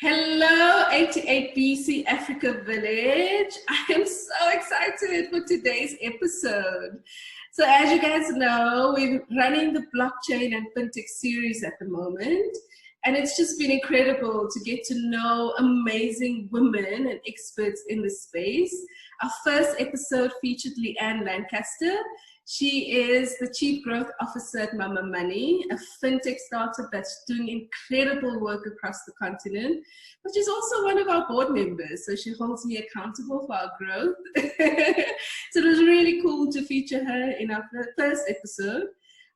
Hello, 88 BC Africa Village. I am so excited for today's episode. So as you guys know, we're running the blockchain and fintech series at the moment. And it's just been incredible to get to know amazing women and experts in the space. Our first episode featured Leanne Lancaster. She is the Chief Growth Officer at Mama Money, a fintech startup that's doing incredible work across the continent, but she's also one of our board members, so she holds me accountable for our growth. So it was really cool to feature her in our first episode.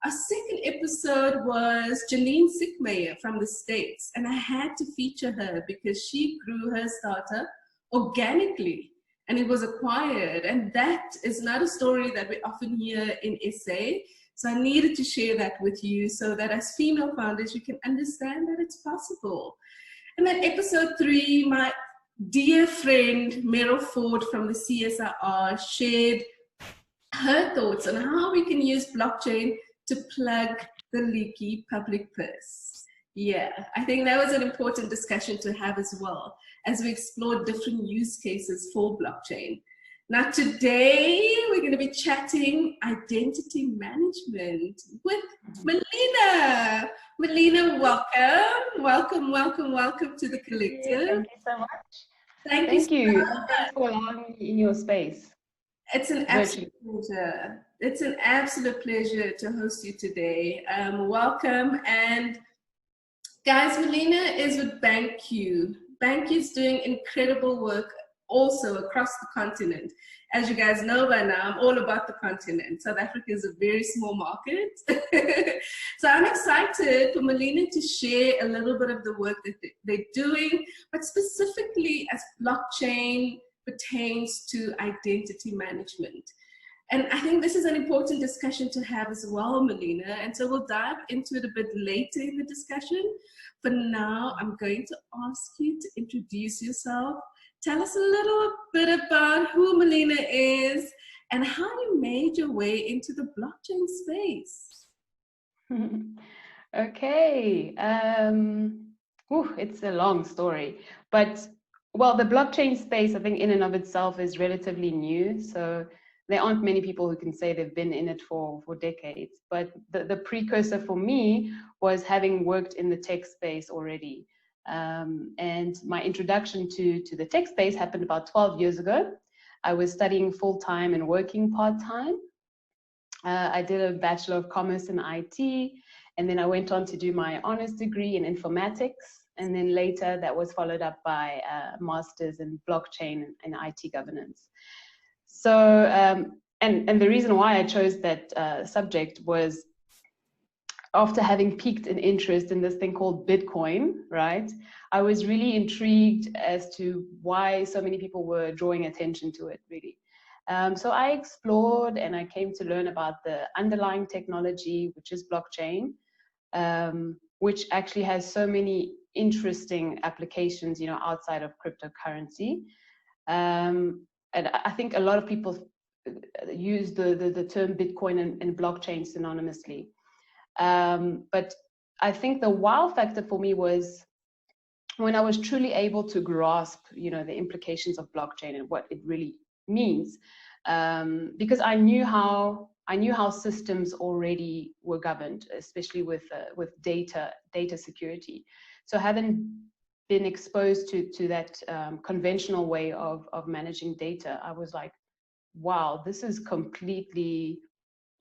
Our second episode was Janine Sickmayer from the States, and I had to feature her because she grew her startup organically and it was acquired. And that is not a story that we often hear in SA. So I needed to share that with you so that as female founders, you can understand that it's possible. And then episode 3, my dear friend Meryl Ford from the CSIR shared her thoughts on how we can use blockchain to plug the leaky public purse. Yeah, I think that was an important discussion to have as well, as we explore different use cases for blockchain. Now today, we're going to be chatting identity management with Melina. Melina, welcome. Welcome to the collective. Thank you so much. Thank you. Thanks for allowing me in your space. It's an absolute pleasure. It's an absolute pleasure to host you today. Welcome. And guys, Melina is with BanQu. BanQu is doing incredible work also across the continent. As you guys know by now, I'm all about the continent. South Africa is a very small market. So I'm excited for Melina to share a little bit of the work that they're doing, but specifically as blockchain pertains to identity management. And I think this is an important discussion to have as well, Melina. And so we'll dive into it a bit later in the discussion. For now, I'm going to ask you to introduce yourself. Tell us a little bit about who Melina is and how you made your way into the blockchain space. Okay. It's a long story. But, well, the blockchain space, I think, in and of itself is relatively new. So there aren't many people who can say they've been in it for decades. But the precursor for me was having worked in the tech space already. And my introduction to the tech space happened about 12 years ago. I was studying full-time and working part-time. I did a Bachelor of Commerce in IT, and then I went on to do my honors degree in informatics. And then later that was followed up by a master's in blockchain and IT governance. So, and the reason why I chose that subject was after having piqued an interest in this thing called Bitcoin, right? I was really intrigued as to why so many people were drawing attention to it, really. So I explored and I came to learn about the underlying technology, which is blockchain, which actually has so many interesting applications, outside of cryptocurrency. And I think a lot of people use the term Bitcoin and blockchain synonymously. But I think the wow factor for me was when I was truly able to grasp, the implications of blockchain and what it really means, because I knew how systems already were governed, especially with data security. So having been exposed to that conventional way of managing data, I was like, wow, this is completely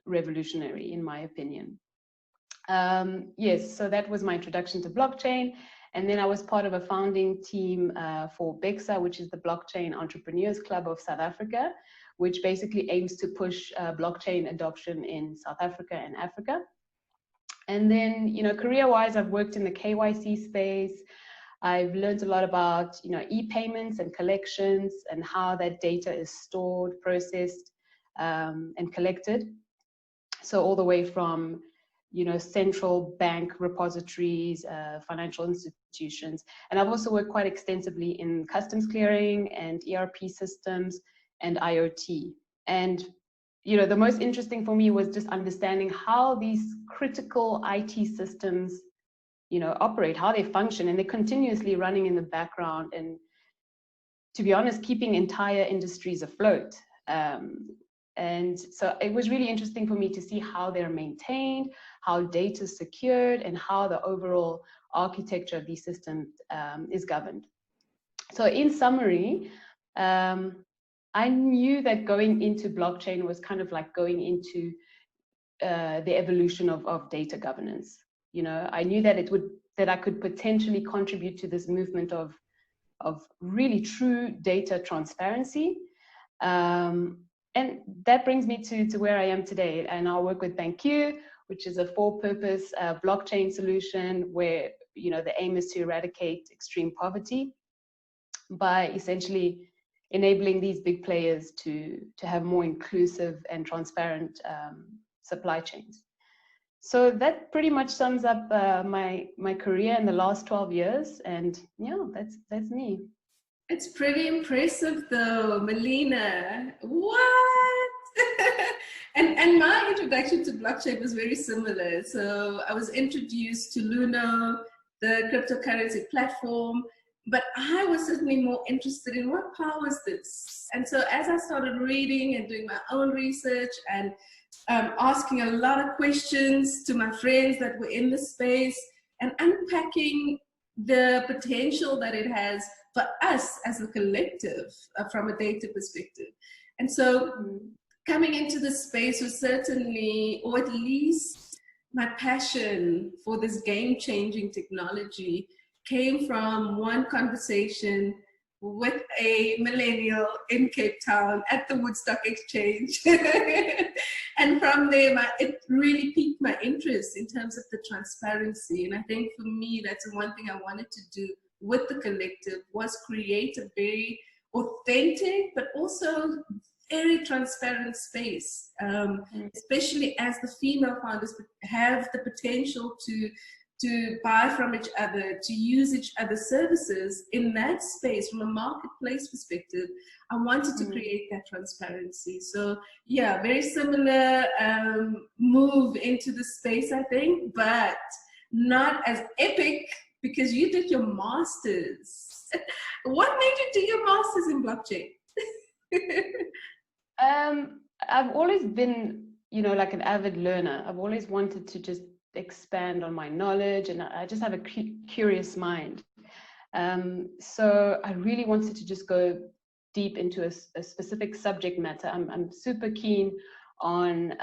revolutionary in my opinion. Yes, so that was my introduction to blockchain. And then I was part of a founding team for BECSA, which is the Blockchain Entrepreneurs Club of South Africa, which basically aims to push blockchain adoption in South Africa and Africa. And then, career-wise, I've worked in the KYC space. I've learned a lot about, e-payments and collections and how that data is stored, processed, and collected. So all the way from central bank repositories, financial institutions. And I've also worked quite extensively in customs clearing and ERP systems and IoT. And, the most interesting for me was just understanding how these critical IT systems operate, how they function, and they're continuously running in the background, and to be honest, keeping entire industries afloat. And so it was really interesting for me to see how they're maintained, how data is secured, and how the overall architecture of these systems is governed. So in summary, I knew that going into blockchain was kind of like going into the evolution of data governance. I knew that I could potentially contribute to this movement of really true data transparency. And that brings me to where I am today. And I work with BanQu, which is a for-purpose blockchain solution where, the aim is to eradicate extreme poverty by essentially enabling these big players to have more inclusive and transparent supply chains. So that pretty much sums up my career in the last 12 years. And yeah, that's me. It's pretty impressive though, Melina. What? and my introduction to blockchain was very similar. So I was introduced to Luno, the cryptocurrency platform, but I was certainly more interested in what powers this. And so as I started reading and doing my own research and asking a lot of questions to my friends that were in the space and unpacking the potential that it has for us as a collective from a data perspective. And so coming into the space was certainly, or at least my passion for this game-changing technology came from one conversation with a millennial in Cape Town at the Woodstock Exchange. And from there, it really piqued my interest in terms of the transparency. And I think for me, that's the one thing I wanted to do with the collective, was create a very authentic, but also very transparent space, especially as the female founders have the potential to buy from each other, to use each other's services in that space from a marketplace perspective. I wanted to create that transparency. So yeah, very similar move into the space, I think, but not as epic because you did your master's. What made you do your master's in blockchain? I've always been, like an avid learner. I've always wanted to just expand on my knowledge, and I just have a curious mind. So I really wanted to just go deep into a specific subject matter. I'm super keen on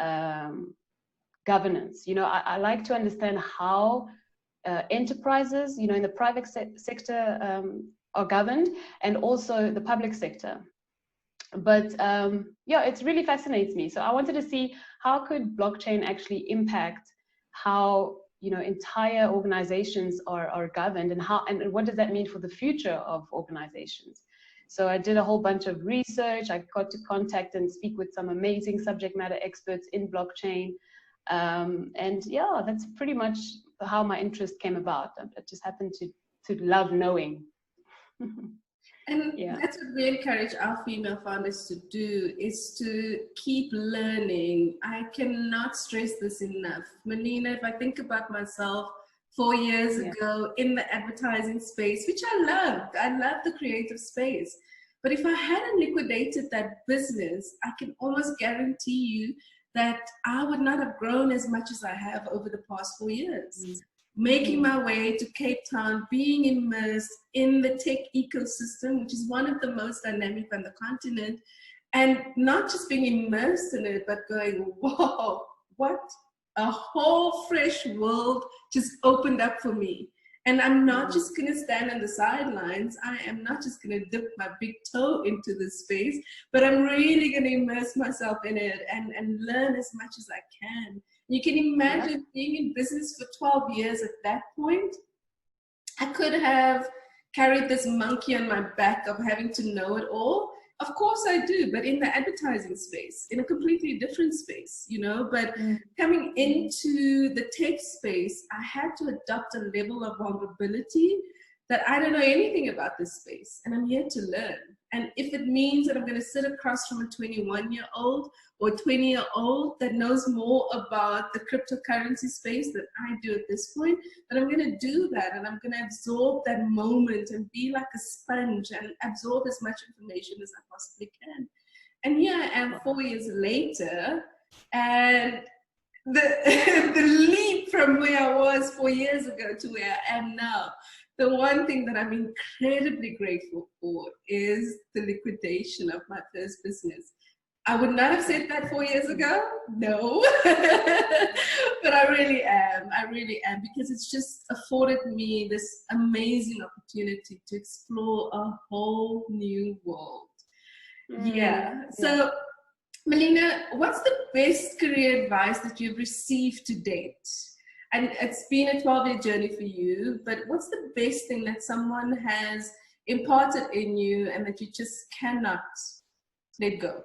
governance. I like to understand how enterprises, in the private sector are governed, and also the public sector. But yeah, it really fascinates me. So I wanted to see how could blockchain actually impact how entire organizations are governed, and what does that mean for the future of organizations. So I did a whole bunch of research. I got to contact and speak with some amazing subject matter experts in blockchain, and yeah, that's pretty much how my interest came about. I just happened to love knowing. And yeah, that's what we encourage our female founders to do, is to keep learning. I cannot stress this enough. Melina, if I think about myself 4 years ago in the advertising space, which I loved the creative space. But if I hadn't liquidated that business, I can almost guarantee you that I would not have grown as much as I have over the past 4 years. Making my way to Cape Town, being immersed in the tech ecosystem, which is one of the most dynamic on the continent, and not just being immersed in it, but going, whoa, what a whole fresh world just opened up for me. And I'm not just going to stand on the sidelines. I am not just going to dip my big toe into this space, but I'm really going to immerse myself in it and learn as much as I can. You can imagine being in business for 12 years at that point. I could have carried this monkey on my back of having to know it all. Of course I do, but in the advertising space, in a completely different space, but coming into the tech space, I had to adopt a level of vulnerability that I don't know anything about this space, and I'm here to learn. And if it means that I'm going to sit across from a 21-year-old or 20-year-old that knows more about the cryptocurrency space than I do at this point, then I'm going to do that, and I'm going to absorb that moment and be like a sponge and absorb as much information as I possibly can. And here I am 4 years later, and the leap from where I was 4 years ago to where I am now, the one thing that I'm incredibly grateful for is the liquidation of my first business. I would not have said that 4 years ago, no, but I really am, because it's just afforded me this amazing opportunity to explore a whole new world. So Melina, what's the best career advice that you've received to date? And it's been a 12-year journey for you, but what's the best thing that someone has imparted in you and that you just cannot let go?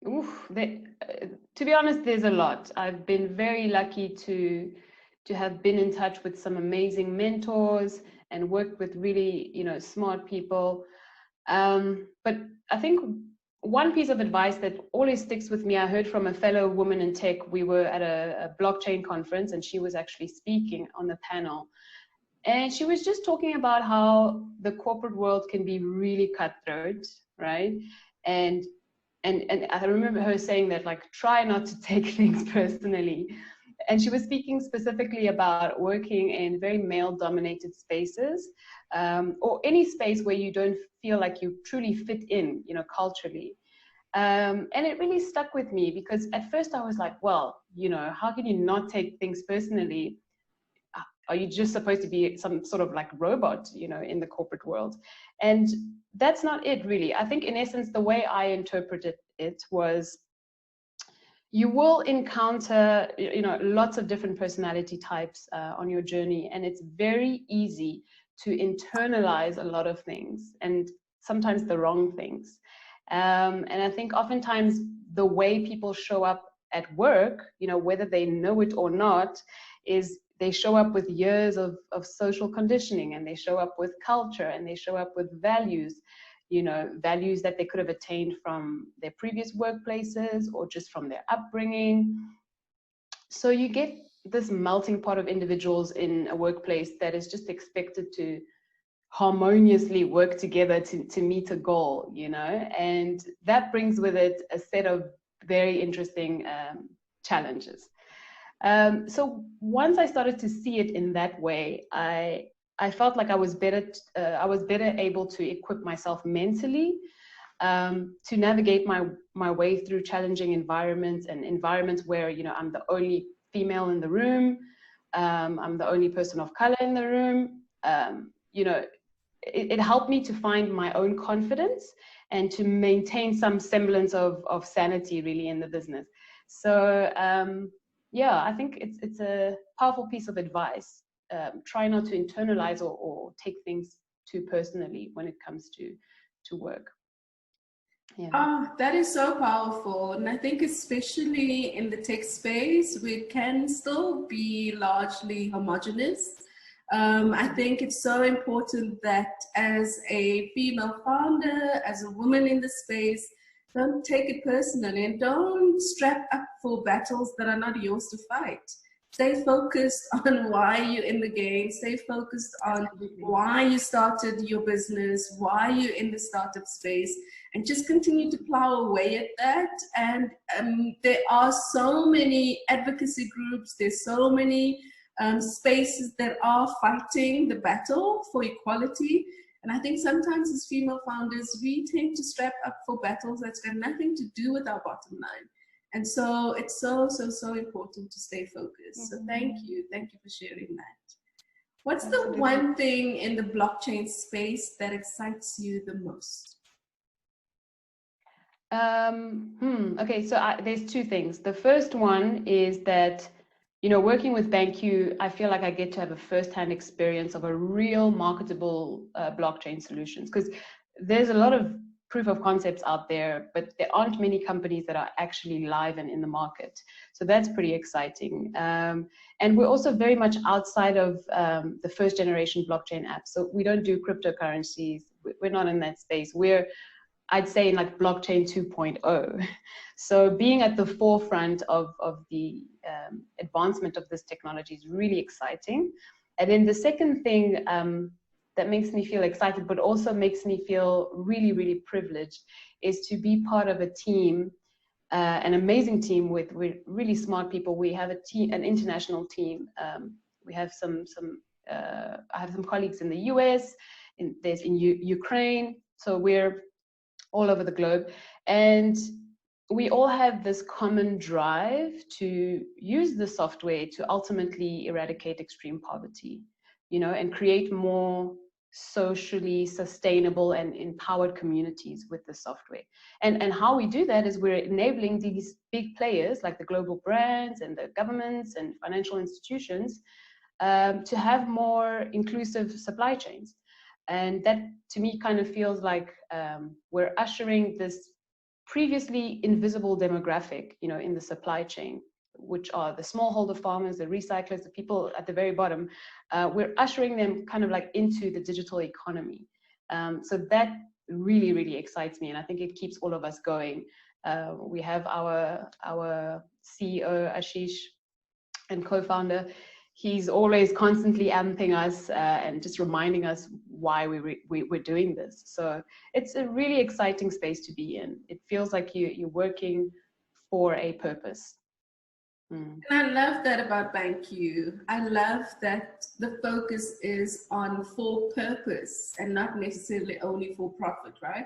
To be honest, there's a lot. I've been very lucky to have been in touch with some amazing mentors and worked with really, smart people. But I think one piece of advice that always sticks with me, I heard from a fellow woman in tech. We were at a blockchain conference and she was actually speaking on the panel. And she was just talking about how the corporate world can be really cutthroat, right? And I remember her saying that, like, try not to take things personally. And she was speaking specifically about working in very male-dominated spaces, or any space where you don't feel like you truly fit in, culturally. And it really stuck with me because at first I was like, well, how can you not take things personally? Are you just supposed to be some sort of like robot, in the corporate world? And that's not it, really. I think in essence, the way I interpreted it was, you will encounter, lots of different personality types on your journey, and it's very easy to internalize a lot of things, and sometimes the wrong things. And I think oftentimes the way people show up at work, whether they know it or not, is they show up with years of social conditioning, and they show up with culture, and they show up with values, values that they could have attained from their previous workplaces or just from their upbringing. So you get this melting pot of individuals in a workplace that is just expected to harmoniously work together to meet a goal, and that brings with it a set of very interesting challenges. So once I started to see it in that way, I felt like I was better able to equip myself mentally to navigate my way through challenging environments, and environments where I'm the only female in the room, I'm the only person of color in the room. It helped me to find my own confidence and to maintain some semblance of sanity really in the business. So I think it's a powerful piece of advice. Try not to internalize or take things too personally when it comes to work. Yeah. Oh, that is so powerful. And I think especially in the tech space, we can still be largely homogenous. I think it's so important that as a female founder, as a woman in the space, don't take it personally and don't strap up for battles that are not yours to fight. Stay focused on why you're in the game. Stay focused on why you started your business, why you're in the startup space, and just continue to plow away at that. And there are so many advocacy groups, there's so many spaces that are fighting the battle for equality. And I think sometimes as female founders, we tend to strap up for battles that's got nothing to do with our bottom line. And so it's so important to stay focused. So thank you for sharing that. What's the one thing in the blockchain space that excites you the most? Okay, so there's two things. The first one is that, working with BanQu, I feel like I get to have a first-hand experience of a real marketable blockchain solutions, because there's a lot of proof of concepts out there, but there aren't many companies that are actually live and in the market. So that's pretty exciting. And we're also very much outside of the first generation blockchain apps. So we don't do cryptocurrencies, we're not in that space. We're, I'd say, in like blockchain 2.0. So being at the forefront of the advancement of this technology is really exciting. And then the second thing that makes me feel excited, but also makes me feel really, really privileged, is to be part of a team, an amazing team with really smart people. We have a team, an international team. We have I have some colleagues in the US, there's in Ukraine. So we're all over the globe. And we all have this common drive to use the software to ultimately eradicate extreme poverty, you know, and create more socially sustainable and empowered communities with the software. And how we do that is we're enabling these big players like the global brands and the governments and financial institutions to have more inclusive supply chains. And that, to me, kind of feels like we're ushering this previously invisible demographic, you know, in the supply chain, which are the smallholder farmers, the recyclers, the people at the very bottom. We're ushering them kind of like into the digital economy. So that really, really excites me, and I think it keeps all of us going. We have our CEO, Ashish, and co-founder. He's always constantly amping us and just reminding us why we're doing this. So it's a really exciting space to be in. It feels like you're working for a purpose. And I love that about BanQu. I love that the focus is on for purpose and not necessarily only for profit, right?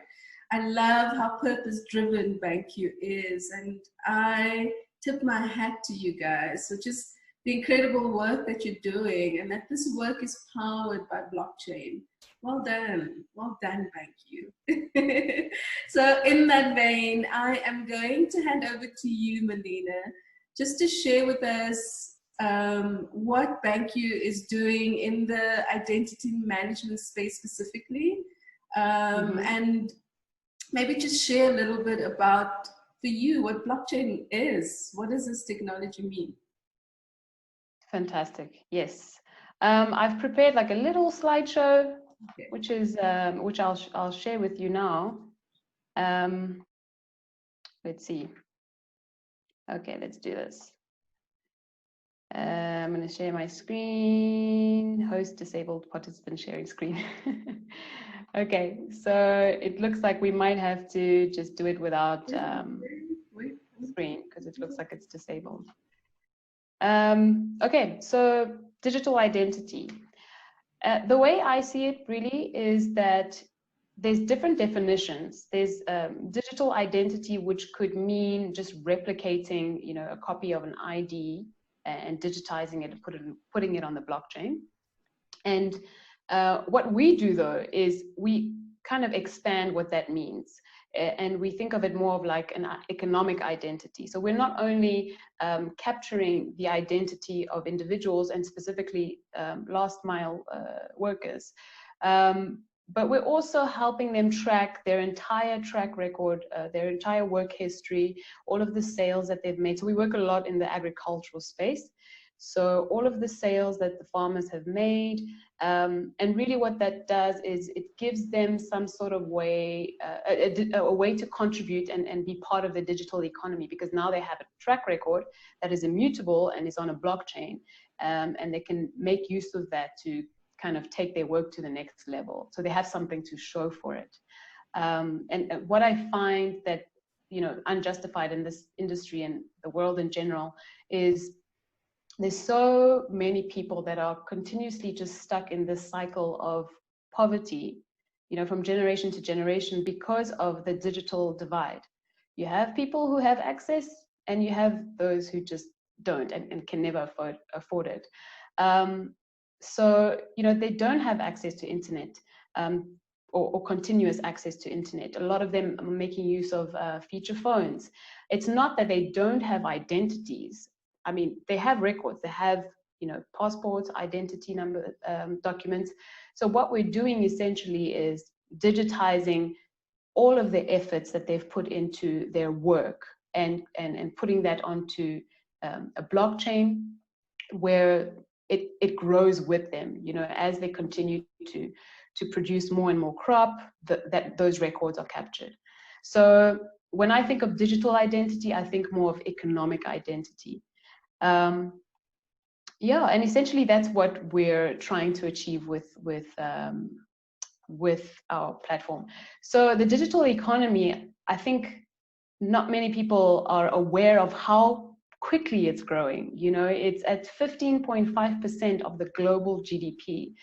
I love how purpose-driven BanQu is, and I tip my hat to you guys. So just the incredible work that you're doing, and that this work is powered by blockchain. Well done, BanQu. So in that vein, I am going to hand over to you, Melina, just to share with us what BanQu is doing in the identity management space specifically, and maybe just share a little bit about, for you, what blockchain is. What does this technology mean? Fantastic. Yes, I've prepared like a little slideshow, okay, which I'll share with you now. Let's see. Okay, let's do this. I'm going to share my screen. Host disabled, participant sharing screen. Okay, so it looks like we might have to just do it without screen because it looks like it's disabled. Okay, so digital identity. The way I see it really is that there's different definitions. There's digital identity, which could mean just replicating, you know, a copy of an ID and digitizing it and putting it on the blockchain. And what we do, though, is we kind of expand what that means. And we think of it more of like an economic identity. So we're not only capturing the identity of individuals and specifically last mile workers, but we're also helping them track their entire track record, their entire work history, all of the sales that they've made. So we work a lot in the agricultural space. So all of the sales that the farmers have made, and really what that does is it gives them some sort of way, a way to contribute and be part of the digital economy, because now they have a track record that is immutable and is on a blockchain, and they can make use of that to kind of take their work to the next level. So they have something to show for it. And what I find that, you know, unjustified in this industry and the world in general is there's so many people that are continuously just stuck in this cycle of poverty, you know, from generation to generation because of the digital divide. You have people who have access and you have those who just don't and can never afford it. So, you know, they don't have access to internet or continuous access to internet. A lot of them are making use of feature phones. It's not that they don't have identities. I mean, they have records, they have, you know, passports, identity number, documents. So what we're doing essentially is digitizing all of the efforts that they've put into their work and putting that onto a blockchain where it grows with them, you know, as they continue to to produce more and more crop, that those records are captured. So when I think of digital identity, I think more of economic identity. Yeah, and essentially that's what we're trying to achieve with our platform. So the digital economy, I think not many people are aware of how quickly it's growing. You know, it's at 15.5% of the global GDP.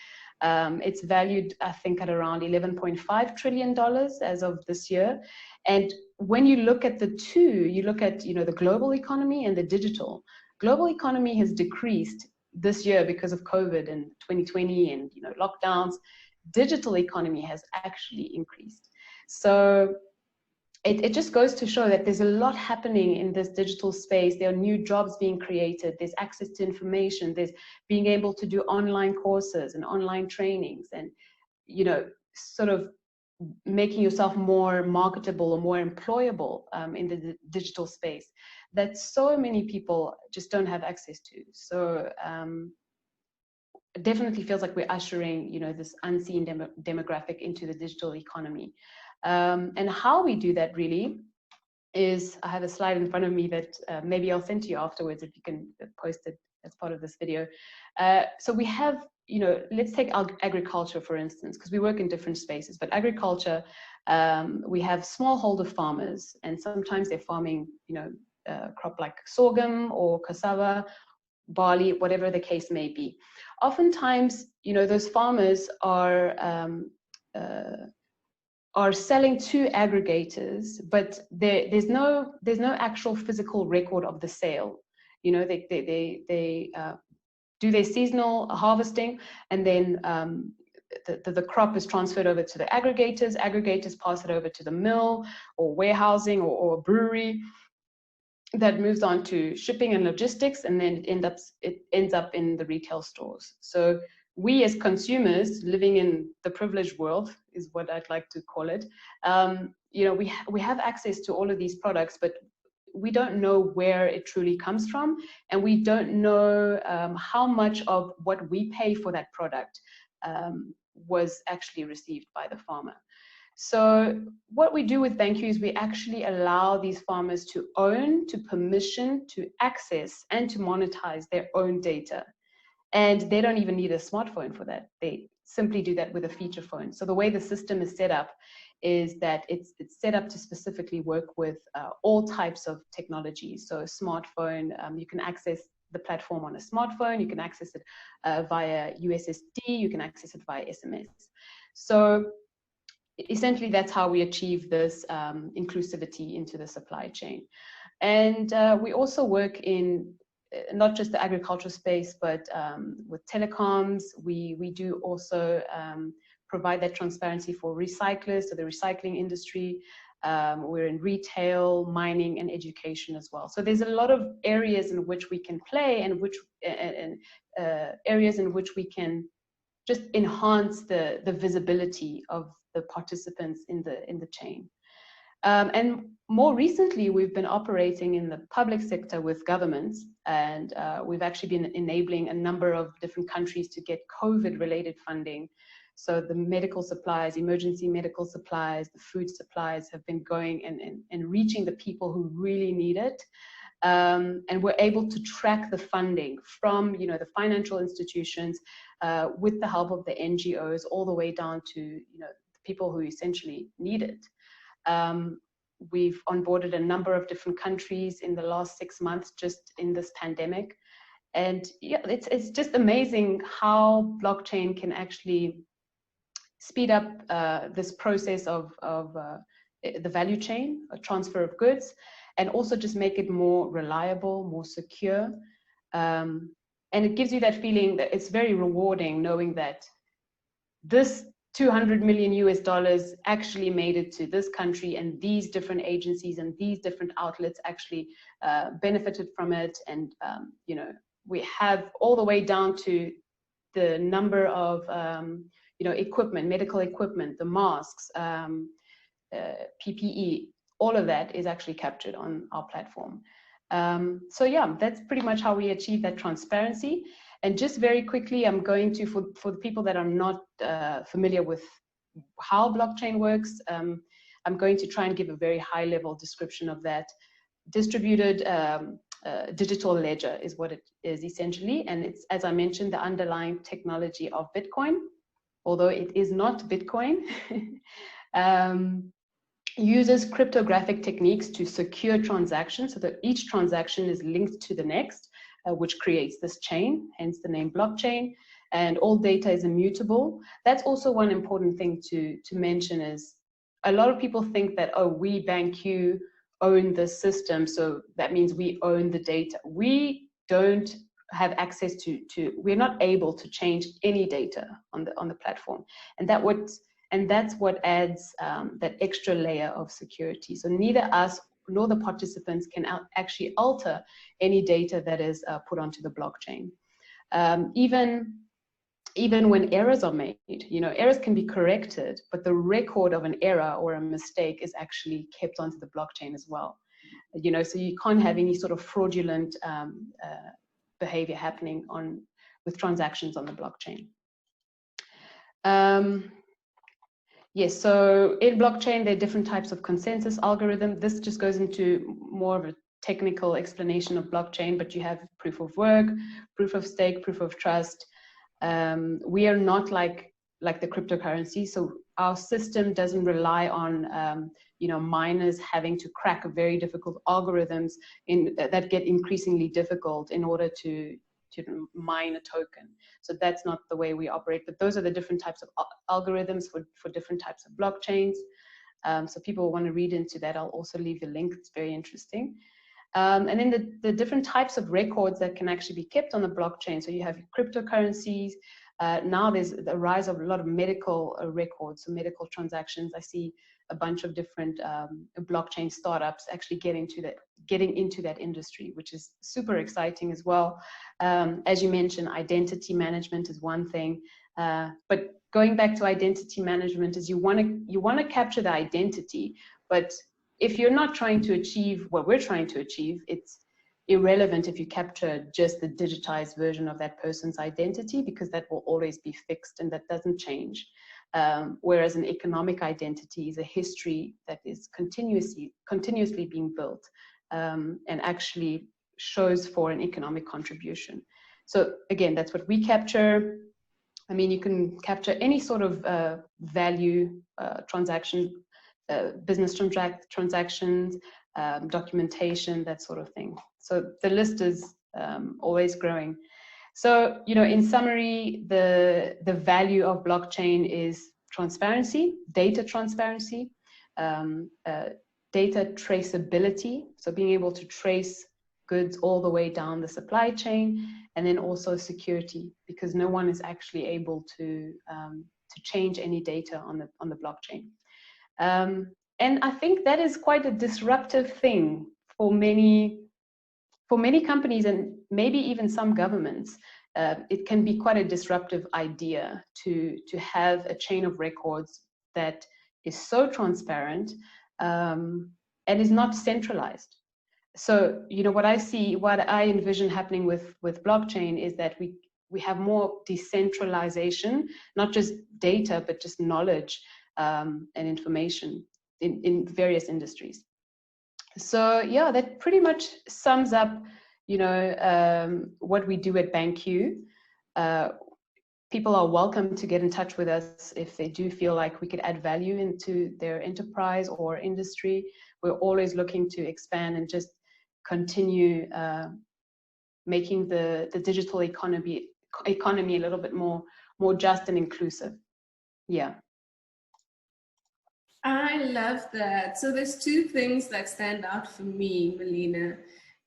It's valued, I think, at around $11.5 trillion as of this year. And when you look at the two, you look at, you know, the global economy and the digital. Global economy has decreased this year because of COVID and 2020 and, you know, lockdowns. Digital economy has actually increased. So it just goes to show that there's a lot happening in this digital space. There are new jobs being created. There's access to information. There's being able to do online courses and online trainings and, you know, sort of making yourself more marketable or more employable in the digital space that so many people just don't have access to. So it definitely feels like we're ushering, you know, this unseen demographic into the digital economy. And how we do that really is, I have a slide in front of me that maybe I'll send to you afterwards if you can post it as part of this video. So we have, you know, let's take agriculture, for instance, because we work in different spaces, but agriculture, we have smallholder farmers, and sometimes they're farming, you know, crop like sorghum or cassava, barley, whatever the case may be. Oftentimes, you know, those farmers are selling to aggregators, but there's no actual physical record of the sale. You know, they do their seasonal harvesting, and then the crop is transferred over to the aggregators. Aggregators pass it over to the mill or warehousing or a brewery that moves on to shipping and logistics, and then it ends up in the retail stores. So we as consumers living in the privileged world is what I'd like to call it. You know, we have access to all of these products, but we don't know where it truly comes from, and we don't know how much of what we pay for that product was actually received by the farmer. So what we do with BanQu is we actually allow these farmers to own, to permission, to access, and to monetize their own data. And they don't even need a smartphone for that. They simply do that with a feature phone. So the way the system is set up is that it's set up to specifically work with all types of technologies. So a smartphone, you can access the platform on a smartphone, you can access it via USSD, you can access it via SMS. So essentially that's how we achieve this inclusivity into the supply chain. And we also work in not just the agricultural space, but with telecoms. We do also provide that transparency for recyclers, so the recycling industry. We're in retail, mining, and education as well. So there's a lot of areas in which we can play, and areas in which we can just enhance the visibility of the participants in the chain. And more recently, we've been operating in the public sector with governments, and we've actually been enabling a number of different countries to get COVID-related funding. So the medical supplies, emergency medical supplies, the food supplies have been going and reaching the people who really need it. And we're able to track the funding from, you know, the financial institutions with the help of the NGOs all the way down to, you know, the people who essentially need it. We've onboarded a number of different countries in the last 6 months just in this pandemic. And yeah, it's just amazing how blockchain can actually speed up this process of the value chain, a transfer of goods, and also just make it more reliable, more secure. And it gives you that feeling that it's very rewarding knowing that this $200 million US actually made it to this country, and these different agencies and these different outlets actually benefited from it. And you know, we have all the way down to the number of you know, equipment, medical equipment, the masks, PPE, all of that is actually captured on our platform. So yeah, that's pretty much how we achieve that transparency. And just very quickly, I'm going to, for the people that are not familiar with how blockchain works, I'm going to try and give a very high level description of that. Distributed digital ledger is what it is essentially. And it's, as I mentioned, the underlying technology of Bitcoin, although it is not Bitcoin. Uses cryptographic techniques to secure transactions so that each transaction is linked to the next, which creates this chain, hence the name blockchain, and all data is immutable. That's also one important thing to mention is a lot of people think that, oh, we BanQu own the system, so that means we own the data. We don't have access to we're not able to change any data on the platform, and that's what adds that extra layer of security. So neither us nor the participants can actually alter any data that is put onto the blockchain. Even when errors are made, errors can be corrected, but the record of an error or a mistake is actually kept onto the blockchain as well. So you can't have any sort of fraudulent behavior happening with transactions on the blockchain. Yes, so in blockchain, there are different types of consensus algorithm. This just goes into more of a technical explanation of blockchain, but you have proof of work, proof of stake, proof of trust. We are not like the cryptocurrency, so our system doesn't rely on miners having to crack very difficult algorithms that get increasingly difficult in order to mine a token. So that's not the way we operate, but those are the different types of algorithms for different types of blockchains. So people want to read into that, I'll also leave the link, it's very interesting. And then the different types of records that can actually be kept on the blockchain. So you have cryptocurrencies. Now there's the rise of a lot of medical records, so medical transactions. I see a bunch of different blockchain startups actually getting into that industry, which is super exciting as well. As you mentioned, identity management is one thing, but going back to identity management is you want to capture the identity, but if you're not trying to achieve what we're trying to achieve, it's irrelevant if you capture just the digitized version of that person's identity, because that will always be fixed and that doesn't change. Whereas an economic identity is a history that is continuously being built and actually shows for an economic contribution. So again, that's what we capture. I mean, you can capture any sort of value transaction, business transactions, documentation, that sort of thing. So the list is always growing. So, in summary, the value of blockchain is transparency, data transparency, data traceability, so being able to trace goods all the way down the supply chain, and then also security, because no one is actually able to change any data on the blockchain. And I think that is quite a disruptive thing for many companies and maybe even some governments. It can be quite a disruptive idea to have a chain of records that is so transparent and is not centralized. So, what I envision happening with blockchain is that we have more decentralization, not just data, but just knowledge and information in various industries. So yeah, that pretty much sums up, what we do at BanQu. People are welcome to get in touch with us if they do feel like we could add value into their enterprise or industry. We're always looking to expand and just continue making the digital economy a little bit more just and inclusive. Yeah. I love that. So there's two things that stand out for me, Melina,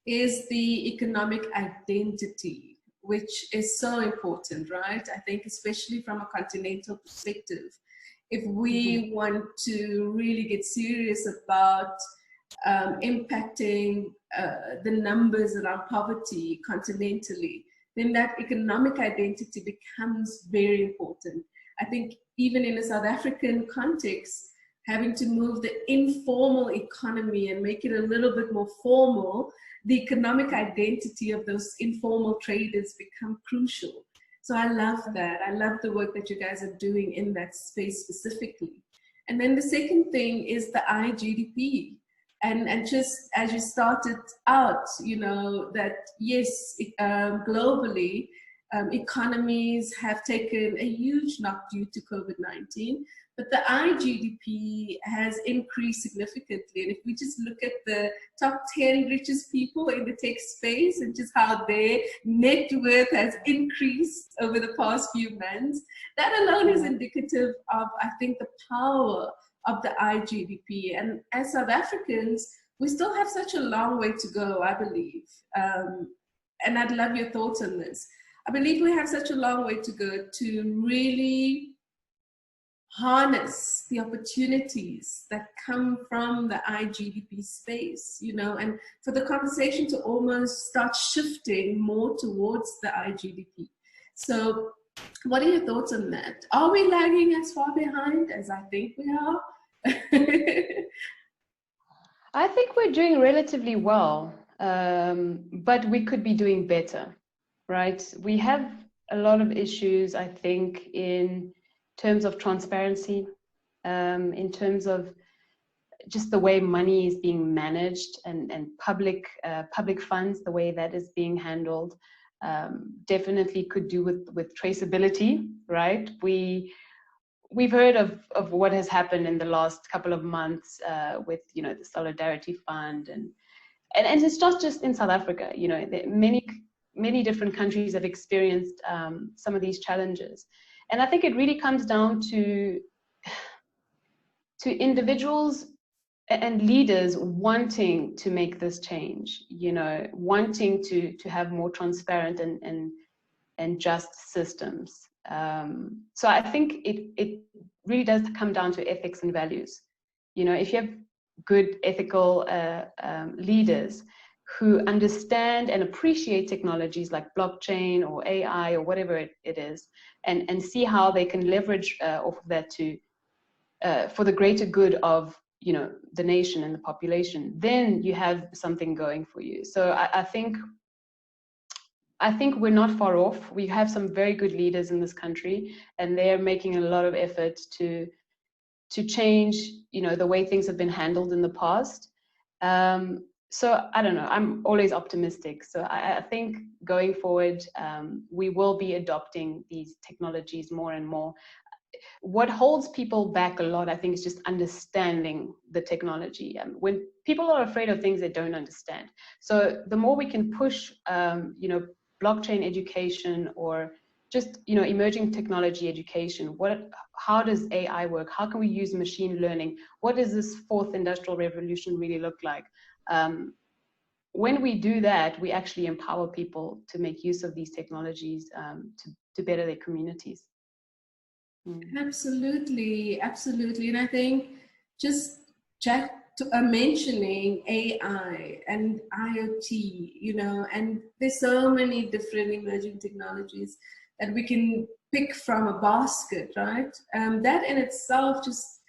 is the economic identity, which is so important, right? I think especially from a continental perspective, if we want to really get serious about impacting the numbers around poverty continentally, then that economic identity becomes very important. I think even in a South African context, having to move the informal economy and make it a little bit more formal the economic identity of those informal traders become crucial. So I love that. I love the work that you guys are doing in that space specifically. And then the second thing is the iGDP. And just as you started out, you know, that yes, globally, economies have taken a huge knock due to COVID-19, but the iGDP has increased significantly. And if we just look at the top 10 richest people in the tech space and just how their net worth has increased over the past few months, that alone is indicative of, I think, the power of the iGDP. And as South Africans, we still have such a long way to go, I believe. And I'd love your thoughts on this. I believe we have such a long way to go to really harness the opportunities that come from the iGDP space, you know, and for the conversation to almost start shifting more towards the iGDP. So what are your thoughts on that? Are we lagging as far behind as I think we are? I think we're doing relatively well, but we could be doing better, right? We have a lot of issues, I think, in terms of transparency, in terms of just the way money is being managed and public funds, the way that is being handled. Definitely could do with traceability, right? We've heard of what has happened in the last couple of months with, you know, the Solidarity Fund, and it's not just in South Africa. You know, many different countries have experienced some of these challenges, and I think it really comes down to individuals and leaders wanting to make this change. You know, wanting to have more transparent and just systems. So I think it really does come down to ethics and values. You know, if you have good ethical leaders who understand and appreciate technologies like blockchain or AI or whatever it is, and see how they can leverage off of that to for the greater good of, you know, the nation and the population, then you have something going for you. So I think we're not far off. We have some very good leaders in this country, and they're making a lot of effort to change, you know, the way things have been handled in the past. So I don't know, I'm always optimistic. So I think going forward, we will be adopting these technologies more and more. What holds people back a lot, I think, is just understanding the technology. When people are afraid of things they don't understand. So the more we can push, you know, blockchain education, or just, you know, emerging technology education. How does AI work? How can we use machine learning? What does this fourth industrial revolution really look like? When we do that, we actually empower people to make use of these technologies to better their communities. Absolutely, absolutely. And I think just mentioning AI and IoT, you know, and there's so many different emerging technologies that we can pick from a basket, right? That in itself just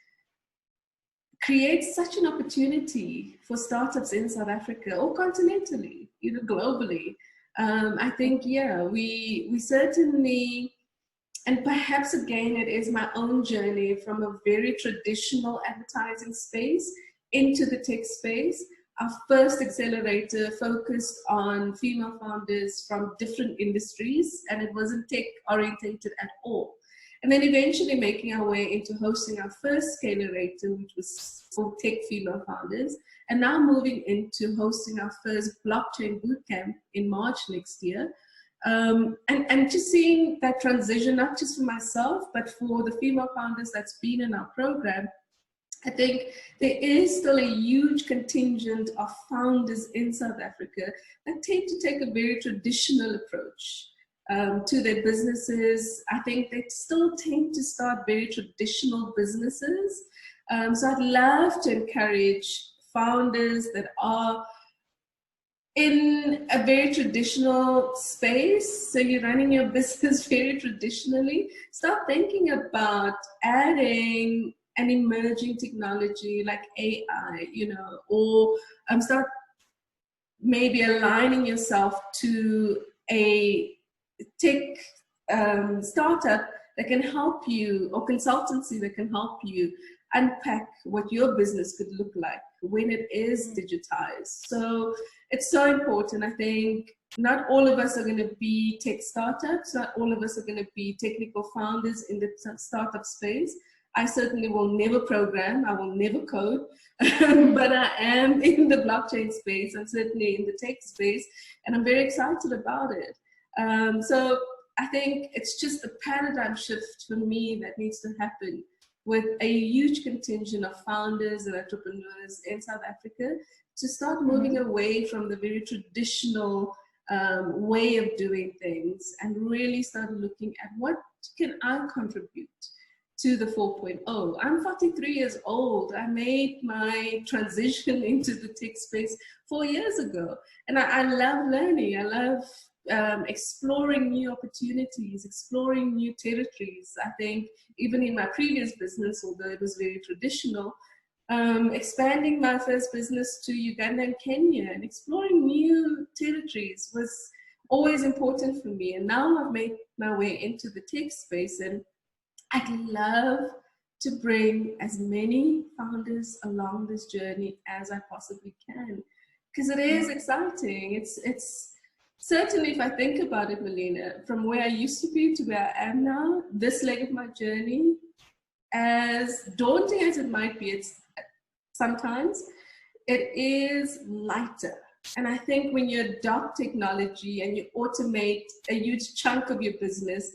creates such an opportunity for startups in South Africa or continentally, you know, globally. I think, yeah, we certainly, and perhaps again, it is my own journey from a very traditional advertising space into the tech space. Our first accelerator focused on female founders from different industries, and it wasn't tech orientated at all. And then eventually making our way into hosting our first Accelerator, which was for tech female founders, and now moving into hosting our first blockchain bootcamp in March next year. And just seeing that transition, not just for myself, but for the female founders that's been in our program, I think there is still a huge contingent of founders in South Africa that tend to take a very traditional approach to their businesses. I think they still tend to start very traditional businesses. So I'd love to encourage founders that are in a very traditional space, so you're running your business very traditionally, start thinking about adding an emerging technology like AI, you know, or start maybe aligning yourself to a tech startup that can help you, or consultancy that can help you unpack what your business could look like when it is digitized. So it's so important. I think not all of us are going to be tech startups. Not all of us are going to be technical founders in the startup space. I certainly will never program. I will never code, but I am in the blockchain space. I'm certainly in the tech space, and I'm very excited about it. So I think it's just a paradigm shift for me that needs to happen with a huge contingent of founders and entrepreneurs in South Africa to start moving away from the very traditional way of doing things and really start looking at what can I contribute to the 4.0. I'm 43 years old. I made my transition into the tech space 4 years ago. And I love learning. I love exploring new opportunities, exploring new territories. I think even in my previous business, although it was very traditional, expanding my first business to Uganda and Kenya and exploring new territories was always important for me. And now I've made my way into the tech space, and I'd love to bring as many founders along this journey as I possibly can, because it is exciting. It's certainly, if I think about it, Melina, from where I used to be to where I am now, this leg of my journey, as daunting as it might be, sometimes it is lighter. And I think when you adopt technology and you automate a huge chunk of your business,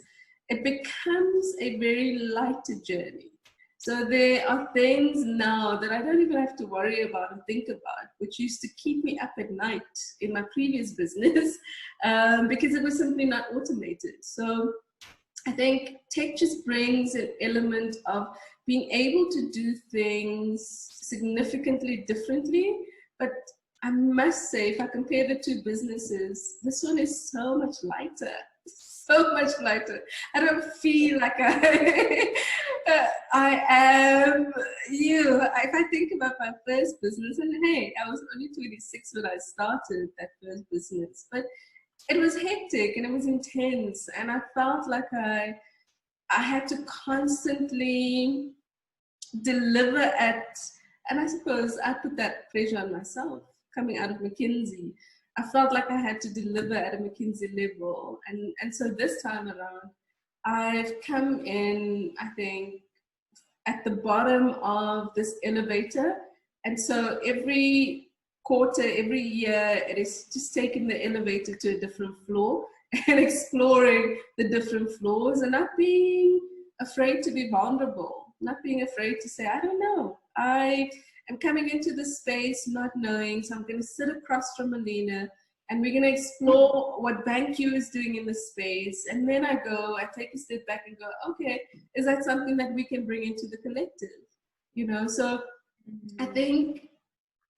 it becomes a very lighter journey. So there are things now that I don't even have to worry about and think about, which used to keep me up at night in my previous business because it was simply not automated. So I think tech just brings an element of being able to do things significantly differently. But I must say, if I compare the two businesses, this one is so much lighter. So much lighter. I don't feel like I am you. If I think about my first business, and hey, I was only 26 when I started that first business, but it was hectic and it was intense, and I felt like I had to constantly deliver at, and I suppose I put that pressure on myself coming out of McKinsey. I felt like I had to deliver at a McKinsey level. And so this time around, I've come in, I think, at the bottom of this elevator. And so every quarter, every year, it is just taking the elevator to a different floor and exploring the different floors and not being afraid to be vulnerable, not being afraid to say, I don't know. I am coming into this space not knowing, so I'm going to sit across from Melina and we're going to explore what BanQu is doing in the space. And then I take a step back and go, okay, is that something that we can bring into the collective? You know, so I think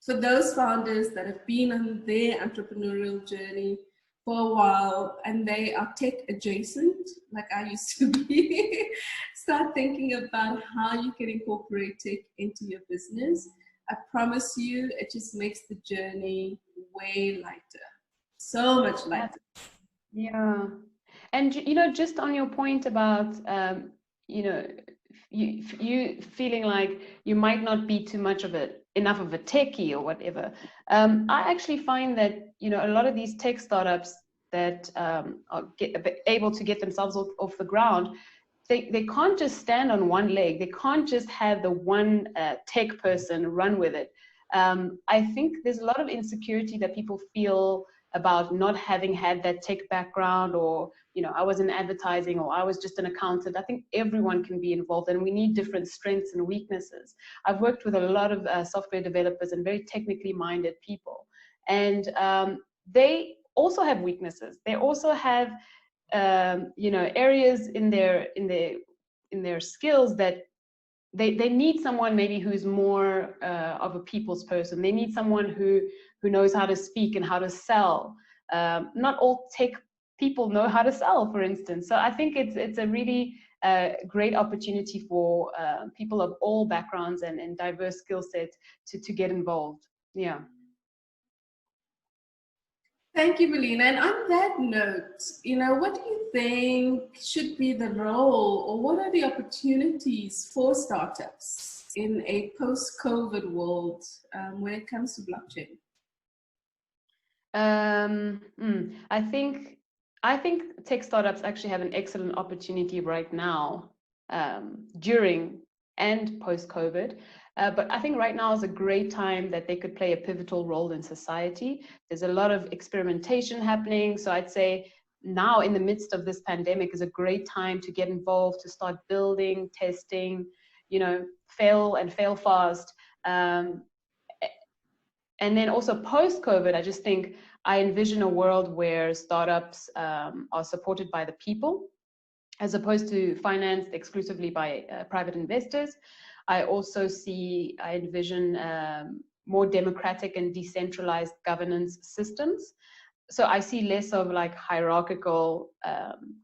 for those founders that have been on their entrepreneurial journey for a while and they are tech adjacent, like I used to be, start thinking about how you can incorporate tech into your business. I promise you, it just makes the journey way lighter, so much lighter. Yeah. And, you know, just on your point about, you know, you feeling like you might not be too much of enough of a techie or whatever. I actually find that, you know, a lot of these tech startups that are able to get themselves off the ground, they can't just stand on one leg. They can't just have the one tech person run with it. I think there's a lot of insecurity that people feel about not having had that tech background, or, you know, I was in advertising, or I was just an accountant. I think everyone can be involved, and we need different strengths and weaknesses. I've worked with a lot of software developers and very technically minded people, and they also have weaknesses. They also have, you know, areas in their skills that they need someone maybe who's more of a people's person. They need someone who knows how to speak and how to sell. Not all tech people know how to sell, for instance. So I think it's a really great opportunity for people of all backgrounds and diverse skill sets to get involved. Yeah. Thank you, Melina. And on that note, what do you think should be the role, or what are the opportunities for startups in a post-COVID world when it comes to blockchain? I think tech startups actually have an excellent opportunity right now, during and post-COVID. But I think right now is a great time that they could play a pivotal role in society. There's a lot of experimentation happening. So I'd say now in the midst of this pandemic is a great time to get involved, to start building, testing, fail and fail fast. And then also post-COVID, I just think I envision a world where startups are supported by the people, as opposed to financed exclusively by private investors. I envision more democratic and decentralized governance systems. So I see less of like hierarchical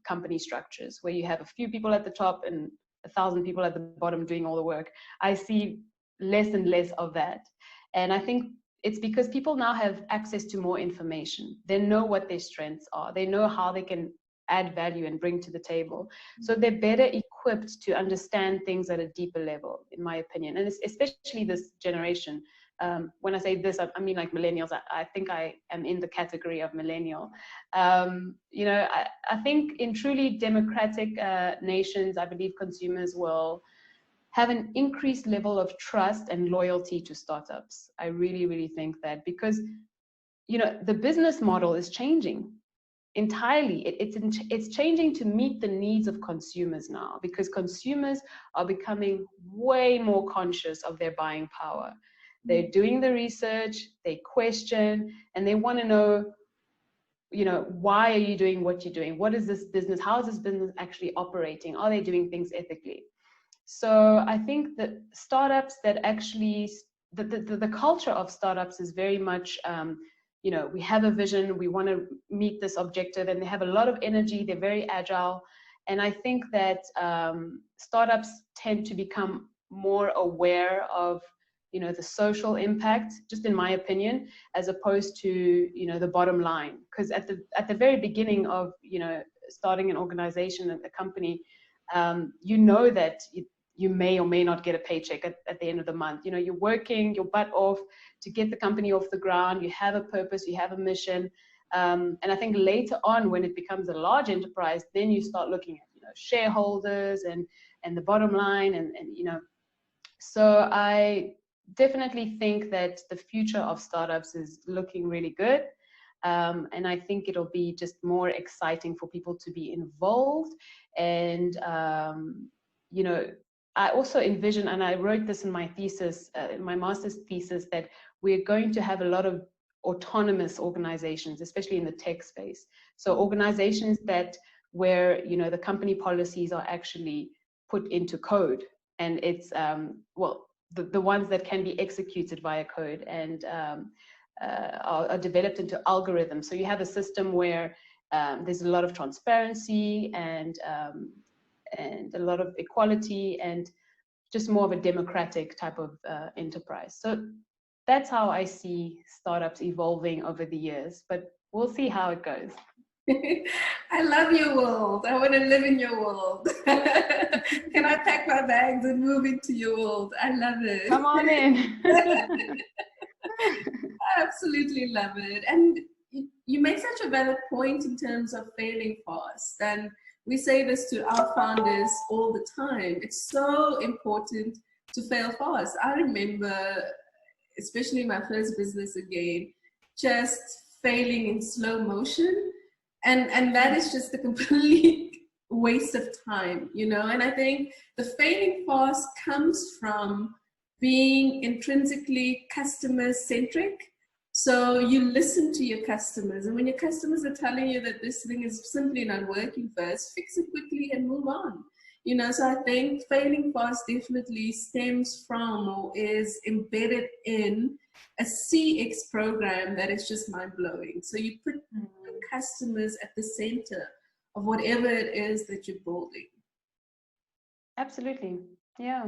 company structures where you have a few people at the top and 1,000 people at the bottom doing all the work. I see less and less of that. And I think it's because people now have access to more information. They know what their strengths are. They know how they can add value and bring to the table. So they're better equipped to understand things at a deeper level, in my opinion. And especially this generation. When I say this, I mean like millennials. I think I am in the category of millennial. I think in truly democratic nations, I believe consumers will have an increased level of trust and loyalty to startups. I really, really think that, because the business model is changing entirely. It's changing to meet the needs of consumers now, because consumers are becoming way more conscious of their buying power. They're doing the research, they question, and they want to know, why are you doing what you're doing? What is this business? How is this business actually operating? Are they doing things ethically? So I think that startups that actually, the culture of startups is very much, we have a vision, we want to meet this objective, and they have a lot of energy, they're very agile. And I think that startups tend to become more aware of, the social impact, just in my opinion, as opposed to, the bottom line. Because at the very beginning of, starting an organization, a company, that you may or may not get a paycheck at the end of the month. You're working your butt off to get the company off the ground. You have a purpose, you have a mission. And I think later on, when it becomes a large enterprise, then you start looking at, shareholders and the bottom line. And so I definitely think that the future of startups is looking really good. And I think it'll be just more exciting for people to be involved. And, I also envision, and I wrote this in my thesis, in my master's thesis, that we're going to have a lot of autonomous organizations, especially in the tech space. So organizations where, the company policies are actually put into code, and it's, the ones that can be executed via code and are developed into algorithms. So you have a system where there's a lot of transparency and a lot of equality and just more of a democratic type of enterprise. So that's how I see startups evolving over the years, but we'll see how it goes. I love your world. I want to live in your world. Can I pack my bags and move into your world? I love it. Come on in. I absolutely love it. And you make such a valid point in terms of failing fast. And we say this to our founders all the time. It's so important to fail fast. I remember, especially my first business again, just failing in slow motion. And that is just a complete waste of time, And I think the failing fast comes from being intrinsically customer-centric. So you listen to your customers, and when your customers are telling you that this thing is simply not working first, fix it quickly and move on. So I think failing fast definitely stems from or is embedded in a CX program that is just mind-blowing. So you put customers at the center of whatever it is that you're building. Absolutely. Yeah.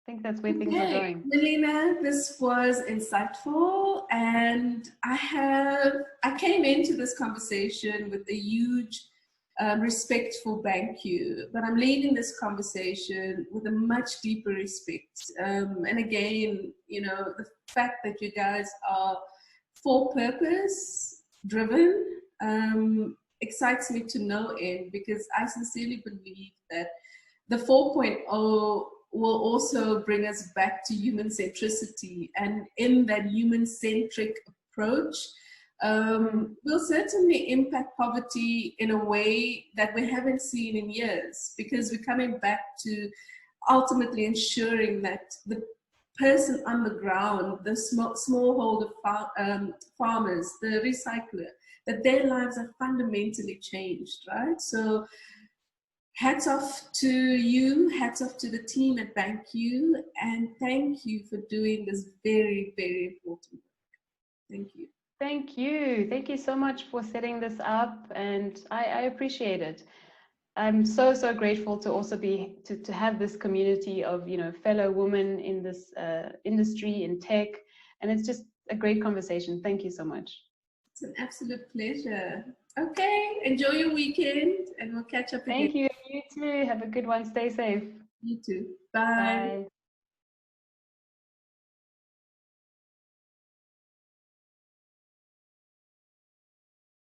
think that's where things are going. Melina, this was insightful, and I came into this conversation with a huge respect for BanQu, but I'm leaving this conversation with a much deeper respect. And again, you know, the fact that you guys are for purpose driven excites me to no end, because I sincerely believe that the 4.0 will also bring us back to human centricity, and in that human centric approach, will certainly impact poverty in a way that we haven't seen in years, because we're coming back to ultimately ensuring that the person on the ground, the smallholder farmers, the recycler, that their lives are fundamentally changed, right? So hats off to you, hats off to the team at BanQu, and thank you for doing this very, very important work. Thank you. Thank you. Thank you so much for setting this up, and I appreciate it. I'm so, so grateful to also be, to have this community of, you know, fellow women in this industry, in tech, and it's just a great conversation. Thank you so much. It's an absolute pleasure. Okay, enjoy your weekend, and we'll catch up again. Thank you. You too. Have a good one. Stay safe. You too. Bye. Bye.